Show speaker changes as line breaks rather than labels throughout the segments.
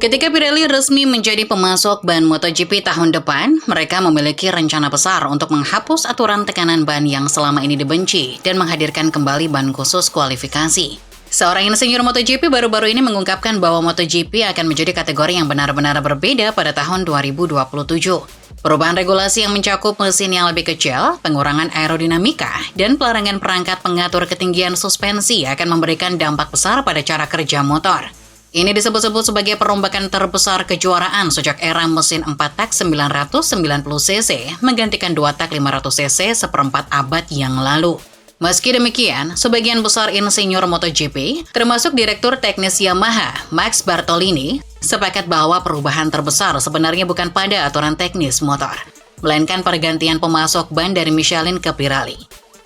Ketika Pirelli resmi menjadi pemasok ban MotoGP tahun depan, mereka memiliki rencana besar untuk menghapus aturan tekanan ban yang selama ini dibenci dan menghadirkan kembali ban khusus kualifikasi. Seorang insinyur MotoGP baru-baru ini mengungkapkan bahwa MotoGP akan menjadi kategori yang benar-benar berbeda pada tahun 2027. Perubahan regulasi yang mencakup mesin yang lebih kecil, pengurangan aerodinamika, dan pelarangan perangkat pengatur ketinggian suspensi akan memberikan dampak besar pada cara kerja motor. Ini disebut-sebut sebagai perombakan terbesar kejuaraan sejak era mesin 4-tak 990cc menggantikan 2-tak 500cc seperempat abad yang lalu. Meski demikian, sebagian besar insinyur MotoGP, termasuk Direktur Teknis Yamaha, Max Bartolini, sepakat bahwa perubahan terbesar sebenarnya bukan pada aturan teknis motor, melainkan pergantian pemasok ban dari Michelin ke Pirelli.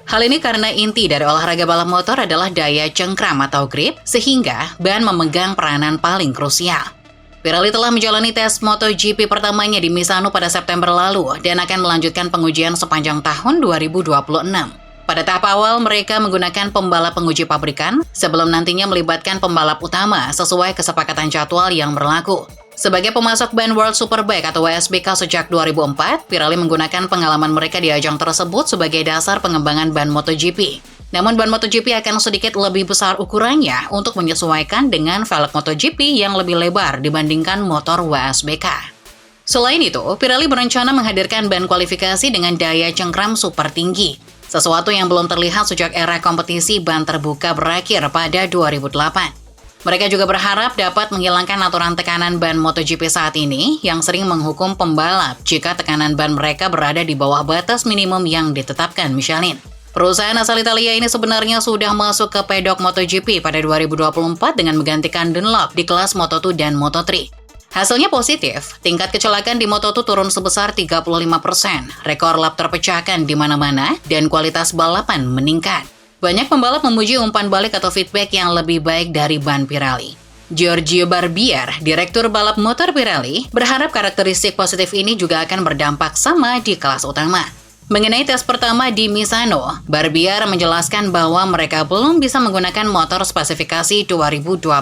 Hal ini karena inti dari olahraga balap motor adalah daya cengkram atau grip, sehingga ban memegang peranan paling krusial. Pirelli telah menjalani tes MotoGP pertamanya di Misano pada September lalu dan akan melanjutkan pengujian sepanjang tahun 2026. Pada tahap awal, mereka menggunakan pembalap penguji pabrikan sebelum nantinya melibatkan pembalap utama sesuai kesepakatan jadwal yang berlaku. Sebagai pemasok ban World Superbike atau WSBK sejak 2004, Pirelli menggunakan pengalaman mereka di ajang tersebut sebagai dasar pengembangan ban MotoGP. Namun ban MotoGP akan sedikit lebih besar ukurannya untuk menyesuaikan dengan velg MotoGP yang lebih lebar dibandingkan motor WSBK. Selain itu, Pirelli berencana menghadirkan ban kualifikasi dengan daya cengkram super tinggi, sesuatu yang belum terlihat sejak era kompetisi ban terbuka berakhir pada 2008. Mereka juga berharap dapat menghilangkan aturan tekanan ban MotoGP saat ini yang sering menghukum pembalap jika tekanan ban mereka berada di bawah batas minimum yang ditetapkan Michelin. Perusahaan asal Italia ini sebenarnya sudah masuk ke pedok MotoGP pada 2024 dengan menggantikan Dunlop di kelas Moto2 dan Moto3. Hasilnya positif, tingkat kecelakaan di Moto2 turun sebesar 35%, rekor lap terpecahkan di mana-mana, dan kualitas balapan meningkat. Banyak pembalap memuji umpan balik atau feedback yang lebih baik dari ban Pirelli. Giorgio Barbier, direktur balap motor Pirelli, berharap karakteristik positif ini juga akan berdampak sama di kelas utama. Mengenai tes pertama di Misano, Barbier menjelaskan bahwa mereka belum bisa menggunakan motor spesifikasi 2027.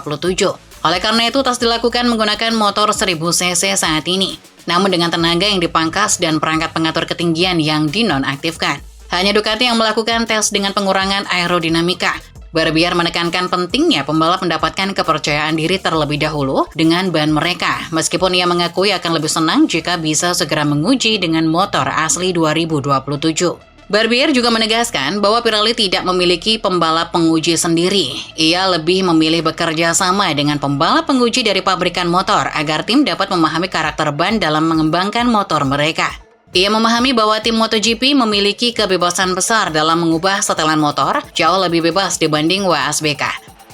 Oleh karena itu, tes dilakukan menggunakan motor 1000cc saat ini, namun dengan tenaga yang dipangkas dan perangkat pengatur ketinggian yang dinonaktifkan. Hanya Ducati yang melakukan tes dengan pengurangan aerodinamika. Barbier menekankan pentingnya pembalap mendapatkan kepercayaan diri terlebih dahulu dengan ban mereka, meskipun ia mengakui akan lebih senang jika bisa segera menguji dengan motor asli 2027. Barbier juga menegaskan bahwa Pirelli tidak memiliki pembalap penguji sendiri. Ia lebih memilih bekerja sama dengan pembalap penguji dari pabrikan motor agar tim dapat memahami karakter ban dalam mengembangkan motor mereka. Ia memahami bahwa tim MotoGP memiliki kebebasan besar dalam mengubah setelan motor jauh lebih bebas dibanding WSBK,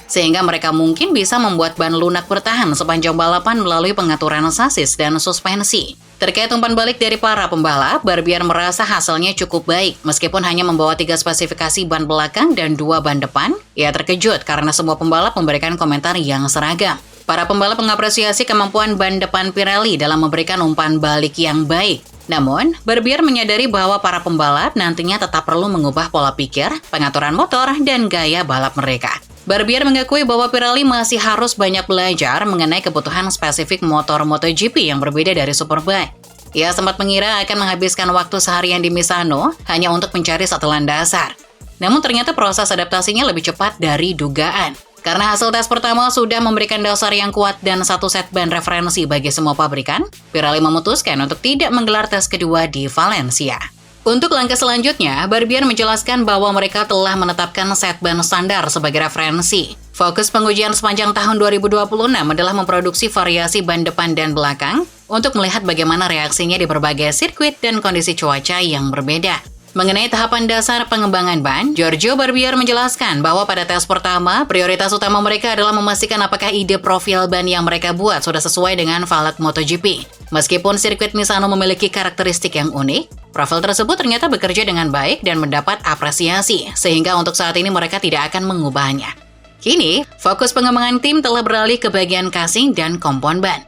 sehingga mereka mungkin bisa membuat ban lunak bertahan sepanjang balapan melalui pengaturan sasis dan suspensi. Terkait umpan balik dari para pembalap, Barbier merasa hasilnya cukup baik. Meskipun hanya membawa 3 spesifikasi ban belakang dan 2 ban depan, ia terkejut karena semua pembalap memberikan komentar yang seragam. Para pembalap mengapresiasi kemampuan ban depan Pirelli dalam memberikan umpan balik yang baik. Namun, Barbier menyadari bahwa para pembalap nantinya tetap perlu mengubah pola pikir, pengaturan motor, dan gaya balap mereka. Barbier mengakui bahwa Pirelli masih harus banyak belajar mengenai kebutuhan spesifik motor MotoGP yang berbeda dari Superbike. Ia sempat mengira akan menghabiskan waktu seharian di Misano hanya untuk mencari setelan dasar. Namun ternyata proses adaptasinya lebih cepat dari dugaan. Karena hasil tes pertama sudah memberikan dasar yang kuat dan 1 set ban referensi bagi semua pabrikan, Pirelli memutuskan untuk tidak menggelar tes kedua di Valencia. Untuk langkah selanjutnya, Barbier menjelaskan bahwa mereka telah menetapkan set ban standar sebagai referensi. Fokus pengujian sepanjang tahun 2026 adalah memproduksi variasi ban depan dan belakang untuk melihat bagaimana reaksinya di berbagai sirkuit dan kondisi cuaca yang berbeda. Mengenai tahapan dasar pengembangan ban, Giorgio Barbier menjelaskan bahwa pada tes pertama, prioritas utama mereka adalah memastikan apakah ide profil ban yang mereka buat sudah sesuai dengan velg MotoGP. Meskipun sirkuit Misano memiliki karakteristik yang unik, profil tersebut ternyata bekerja dengan baik dan mendapat apresiasi, sehingga untuk saat ini mereka tidak akan mengubahnya. Kini, fokus pengembangan tim telah beralih ke bagian casing dan kompon ban.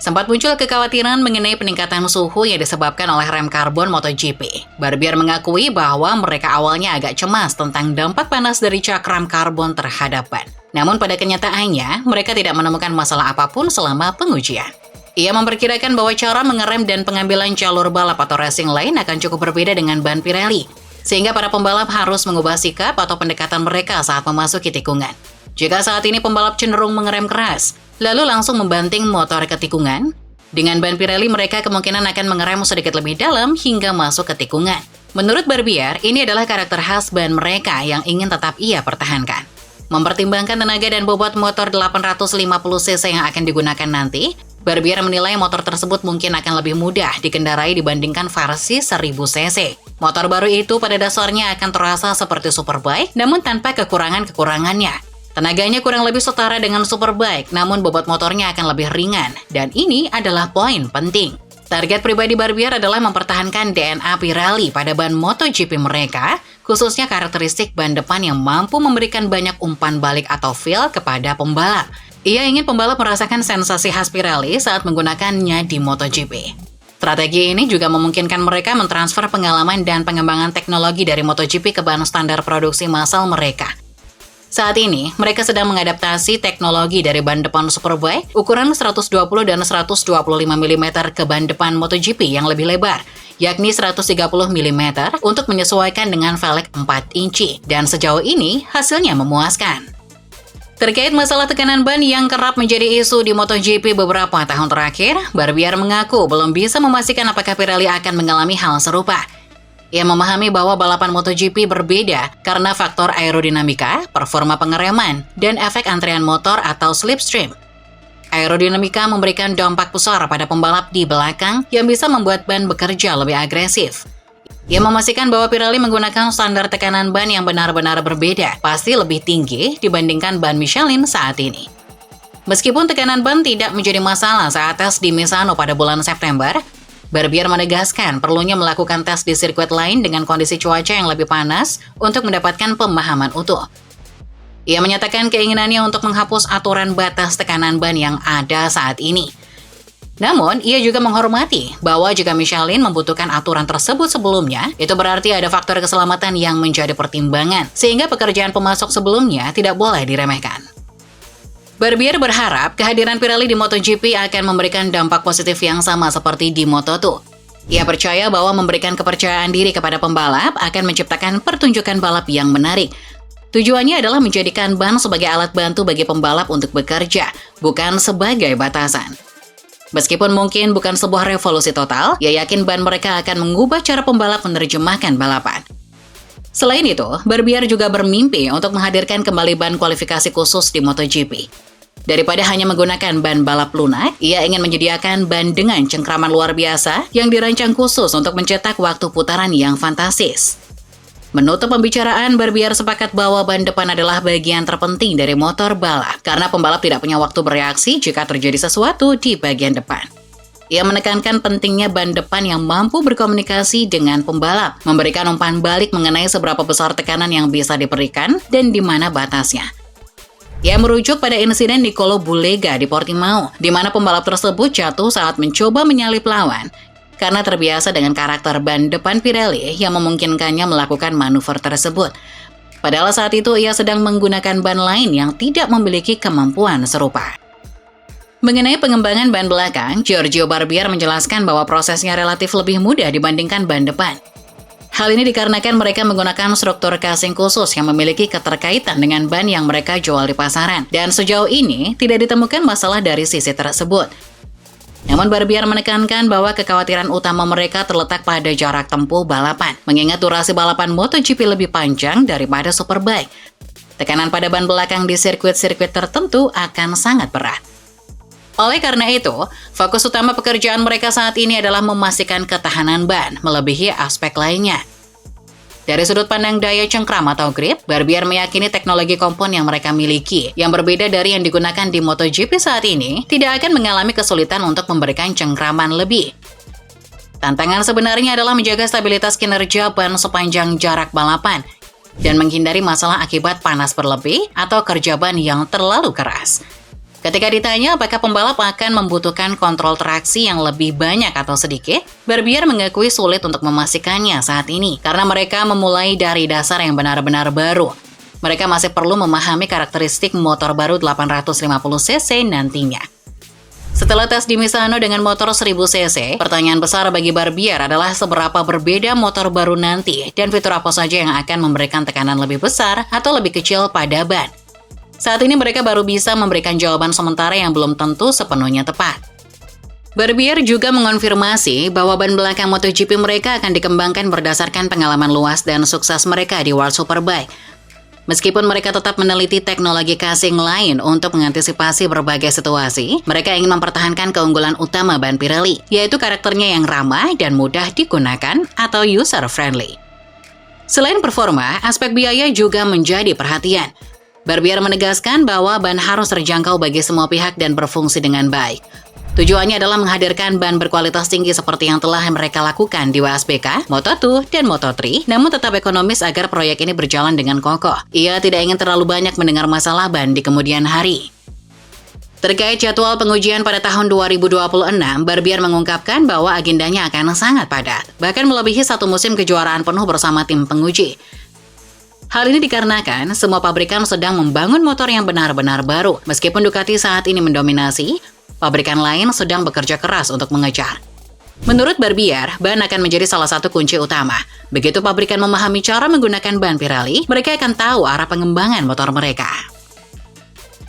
Sempat muncul kekhawatiran mengenai peningkatan suhu yang disebabkan oleh rem karbon MotoGP. Barbier mengakui bahwa mereka awalnya agak cemas tentang dampak panas dari cakram karbon terhadap ban. Namun pada kenyataannya, mereka tidak menemukan masalah apapun selama pengujian. Ia memperkirakan bahwa cara mengerem dan pengambilan jalur balap atau racing lain akan cukup berbeda dengan ban Pirelli, sehingga para pembalap harus mengubah sikap atau pendekatan mereka saat memasuki tikungan. Jika saat ini pembalap cenderung mengerem keras, lalu langsung membanting motor ke tikungan, dengan ban Pirelli mereka kemungkinan akan mengerem sedikit lebih dalam hingga masuk ke tikungan. Menurut Barbier, ini adalah karakter khas ban mereka yang ingin tetap ia pertahankan. Mempertimbangkan tenaga dan bobot motor 850cc yang akan digunakan nanti, Barbier menilai motor tersebut mungkin akan lebih mudah dikendarai dibandingkan versi 1000cc. Motor baru itu pada dasarnya akan terasa seperti Superbike, namun tanpa kekurangan-kekurangannya. Tenaganya kurang lebih setara dengan Superbike, namun bobot motornya akan lebih ringan, dan ini adalah poin penting. Target pribadi Barbier adalah mempertahankan DNA Pirelli pada ban MotoGP mereka, khususnya karakteristik ban depan yang mampu memberikan banyak umpan balik atau feel kepada pembalap. Ia ingin pembalap merasakan sensasi khas Pirelli saat menggunakannya di MotoGP. Strategi ini juga memungkinkan mereka mentransfer pengalaman dan pengembangan teknologi dari MotoGP ke ban standar produksi massal mereka. Saat ini, mereka sedang mengadaptasi teknologi dari ban depan Superbike ukuran 120 dan 125 mm ke ban depan MotoGP yang lebih lebar, yakni 130 mm untuk menyesuaikan dengan velg 4 inci, dan sejauh ini hasilnya memuaskan. Terkait masalah tekanan ban yang kerap menjadi isu di MotoGP beberapa tahun terakhir, Barbier mengaku belum bisa memastikan apakah Pirelli akan mengalami hal serupa. Ia memahami bahwa balapan MotoGP berbeda karena faktor aerodinamika, performa pengereman, dan efek antrean motor atau slipstream. Aerodinamika memberikan dampak besar pada pembalap di belakang yang bisa membuat ban bekerja lebih agresif. Ia memastikan bahwa Pirelli menggunakan standar tekanan ban yang benar-benar berbeda, pasti lebih tinggi dibandingkan ban Michelin saat ini. Meskipun tekanan ban tidak menjadi masalah saat tes di Misano pada bulan September, Barbier menegaskan perlunya melakukan tes di sirkuit lain dengan kondisi cuaca yang lebih panas untuk mendapatkan pemahaman utuh. Ia menyatakan keinginannya untuk menghapus aturan batas tekanan ban yang ada saat ini. Namun, ia juga menghormati bahwa jika Michelin membutuhkan aturan tersebut sebelumnya, itu berarti ada faktor keselamatan yang menjadi pertimbangan, sehingga pekerjaan pemasok sebelumnya tidak boleh diremehkan. Barbier berharap kehadiran Pirelli di MotoGP akan memberikan dampak positif yang sama seperti di Moto2. Ia percaya bahwa memberikan kepercayaan diri kepada pembalap akan menciptakan pertunjukan balap yang menarik. Tujuannya adalah menjadikan ban sebagai alat bantu bagi pembalap untuk bekerja, bukan sebagai batasan. Meskipun mungkin bukan sebuah revolusi total, ia yakin ban mereka akan mengubah cara pembalap menerjemahkan balapan. Selain itu, Barbier juga bermimpi untuk menghadirkan kembali ban kualifikasi khusus di MotoGP. Daripada hanya menggunakan ban balap lunak, ia ingin menyediakan ban dengan cengkraman luar biasa yang dirancang khusus untuk mencetak waktu putaran yang fantastis. Menutup pembicaraan, Barbier sepakat bahwa ban depan adalah bagian terpenting dari motor balap, karena pembalap tidak punya waktu bereaksi jika terjadi sesuatu di bagian depan. Ia menekankan pentingnya ban depan yang mampu berkomunikasi dengan pembalap, memberikan umpan balik mengenai seberapa besar tekanan yang bisa diberikan dan di mana batasnya. Ia merujuk pada insiden Nicolo Bulega di Portimao, di mana pembalap tersebut jatuh saat mencoba menyalip lawan, karena terbiasa dengan karakter ban depan Pirelli yang memungkinkannya melakukan manuver tersebut. Padahal saat itu ia sedang menggunakan ban lain yang tidak memiliki kemampuan serupa. Mengenai pengembangan ban belakang, Giorgio Barbier menjelaskan bahwa prosesnya relatif lebih mudah dibandingkan ban depan. Hal ini dikarenakan mereka menggunakan struktur casing khusus yang memiliki keterkaitan dengan ban yang mereka jual di pasaran, dan sejauh ini tidak ditemukan masalah dari sisi tersebut. Namun Barbier menekankan bahwa kekhawatiran utama mereka terletak pada jarak tempuh balapan, mengingat durasi balapan MotoGP lebih panjang daripada Superbike. Tekanan pada ban belakang di sirkuit-sirkuit tertentu akan sangat berat. Oleh karena itu, fokus utama pekerjaan mereka saat ini adalah memastikan ketahanan ban, melebihi aspek lainnya. Dari sudut pandang daya cengkram atau grip, Barbier meyakini teknologi kompon yang mereka miliki, yang berbeda dari yang digunakan di MotoGP saat ini, tidak akan mengalami kesulitan untuk memberikan cengkraman lebih. Tantangan sebenarnya adalah menjaga stabilitas kinerja ban sepanjang jarak balapan, dan menghindari masalah akibat panas berlebih atau kerja ban yang terlalu keras. Ketika ditanya apakah pembalap akan membutuhkan kontrol traksi yang lebih banyak atau sedikit, Barbier mengakui sulit untuk memastikannya saat ini karena mereka memulai dari dasar yang benar-benar baru. Mereka masih perlu memahami karakteristik motor baru 850cc nantinya. Setelah tes di Misano dengan motor 1000cc, pertanyaan besar bagi Barbier adalah seberapa berbeda motor baru nanti dan fitur apa saja yang akan memberikan tekanan lebih besar atau lebih kecil pada ban. Saat ini mereka baru bisa memberikan jawaban sementara yang belum tentu sepenuhnya tepat. Barbier juga mengonfirmasi bahwa ban belakang MotoGP mereka akan dikembangkan berdasarkan pengalaman luas dan sukses mereka di World Superbike. Meskipun mereka tetap meneliti teknologi casing lain untuk mengantisipasi berbagai situasi, mereka ingin mempertahankan keunggulan utama ban Pirelli, yaitu karakternya yang ramah dan mudah digunakan atau user-friendly. Selain performa, aspek biaya juga menjadi perhatian. Barbier menegaskan bahwa ban harus terjangkau bagi semua pihak dan berfungsi dengan baik. Tujuannya adalah menghadirkan ban berkualitas tinggi seperti yang telah mereka lakukan di WSBK, Moto2, dan Moto3, namun tetap ekonomis agar proyek ini berjalan dengan kokoh. Ia tidak ingin terlalu banyak mendengar masalah ban di kemudian hari. Terkait jadwal pengujian pada tahun 2026, Barbier mengungkapkan bahwa agendanya akan sangat padat, bahkan melebihi satu musim kejuaraan penuh bersama tim penguji. Hal ini dikarenakan semua pabrikan sedang membangun motor yang benar-benar baru. Meskipun Ducati saat ini mendominasi, pabrikan lain sedang bekerja keras untuk mengejar. Menurut Barbier, ban akan menjadi salah satu kunci utama. Begitu pabrikan memahami cara menggunakan ban Pirelli, mereka akan tahu arah pengembangan motor mereka.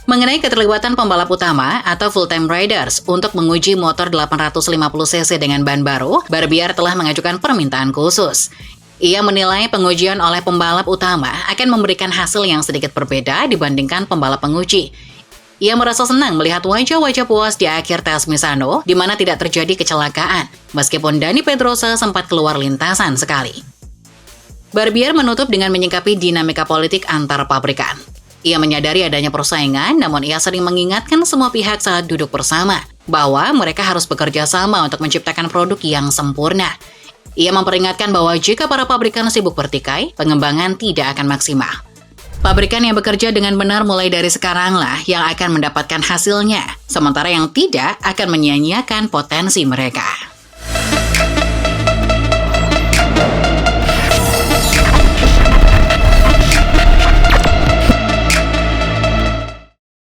Mengenai keterlibatan pembalap utama atau full-time riders untuk menguji motor 850cc dengan ban baru, Barbier telah mengajukan permintaan khusus. Ia menilai pengujian oleh pembalap utama akan memberikan hasil yang sedikit berbeda dibandingkan pembalap penguji. Ia merasa senang melihat wajah-wajah puas di akhir tes Misano, di mana tidak terjadi kecelakaan, meskipun Dani Pedrosa sempat keluar lintasan sekali. Barbier menutup dengan menyikapi dinamika politik antar pabrikan. Ia menyadari adanya persaingan, namun ia sering mengingatkan semua pihak saat duduk bersama, bahwa mereka harus bekerja sama untuk menciptakan produk yang sempurna. Ia memperingatkan bahwa jika para pabrikan sibuk bertikai, pengembangan tidak akan maksimal. Pabrikan yang bekerja dengan benar mulai dari sekaranglah yang akan mendapatkan hasilnya, sementara yang tidak akan menyia-nyiakan potensi mereka.